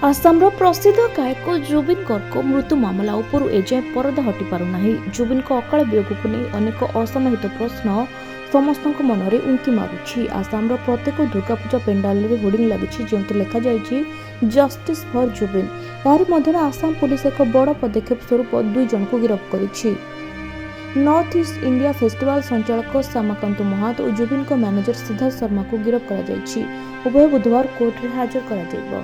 आसामर प्रसिद्ध गायक जुबिन गर्ग मृत्यु मामला उपरू एजाए परदा हटि पारुना। जुबिन अकाल वियोग को नहीं अनेक असमाहित प्रश्न समस्त मनरे उंकी मारुछि। आसामर प्रत्येक दुर्गा पूजा पेंडाल रे होर्डिंग लगी जो लिखा जाइछि जस्टिस फॉर जुबिन। यार मध्य आसाम पुलिस एक बड़ पदक्षेप स्वरूप 2 जन को गिरफ्त करिछि। नॉर्थ ईस्ट इंडिया फेस्टिवल संचालक श्यामाकांत महात और जुबिन को मैनेजर सिद्धार्थ शर्मा को गिरफ्त करा जाइछि। उभय बुधवार कोर्ट रे हाजर करा जाइबो।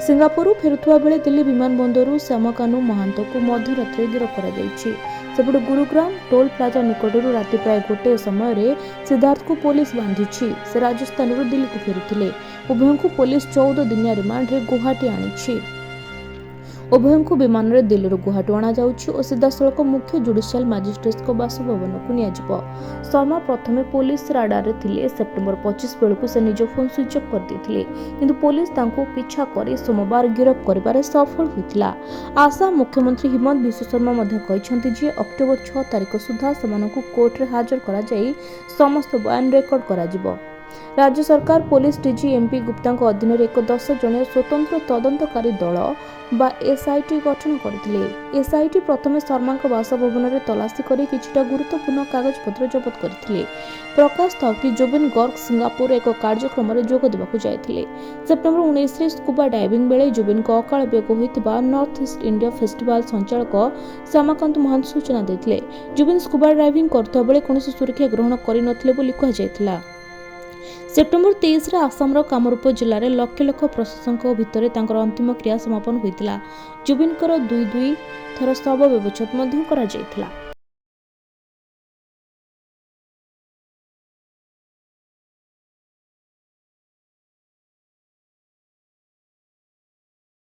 सिंगापुर फेरुवा बेले दिल्ली विमान बंदरु श्यामाकानु महांत को मध्यरात्रि गिरफ्त करा जाइछि। सेपटे गुरुग्राम टोल प्लाजा निकटरू राति प्राय 1 समय सिद्धार्थ को पुलिस बांधिछि। से राजस्थान दिल्ली को फेरुथिले। उभय को पुलिस 14 दिनिया रिमांड रे गुवाहाटी आनिछि। उभय को विमान रे दिल्ली गुवाहाटी अणा जाउछि और सीधासलख मुख्य जुडिशियल मजिस्ट्रेट को बासभवन को नियाजिबो। शर्मा प्रथमे पुलिस राडार रे थिले। सेप्टेम्बर 25 बेलू से निज फोन स्विच ऑफ कर देथिले, किंतु पुलिस तांको पीछा करी सोमवार गिरफ्त करिबारे सफल होइतिला। आसाम मुख्यमंत्री हिमंत बिश्व शर्मा मध्ये कहिसंति जे अक्टोबर 6 तारिख सुधा समानकु कोर्ट रे हाजर करा जाई समस्त बयान रेकॉर्ड करा जिवो। राज्य सरकार पुलिस डीजी एमपी गुप्ता अधीन एक 10 जन स्वतंत्र तदंतकारी दल बा एसआईटी गठन करथिले। एसआईटी प्रथमे शर्मा बासभवन में तलाशी कर किछिटा गुरुत्वपूर्ण कागजपत्र जबत करथिले। प्रकाश था कि जुबिन गर्ग सिंगापुर एक कार्यक्रम में जोग देबाकु जायथिले। सेप्टेम्बर 19 रे स्कूबा डाइविंग बेले जुबिन को अकाल वियोग होइतिबा नॉर्थ ईस्ट इंडिया फेस्टिवल संचालक श्यामाकांत महांत सूचना देथिले। जुबिन स्कूबा डाइविंग करथबा बेले कोनोसी सुरक्षा ग्रहण करि नथिले बोली कहा जायथिला। सेप्टेम्बर 23 रे आसामर कामरूप जिले में लक्ष लक्ष प्रशंसक भितर अंतिम क्रिया समापन होइतिला। जुबिनकर 2 थर शव व्यवच्छेद करा जायथिला।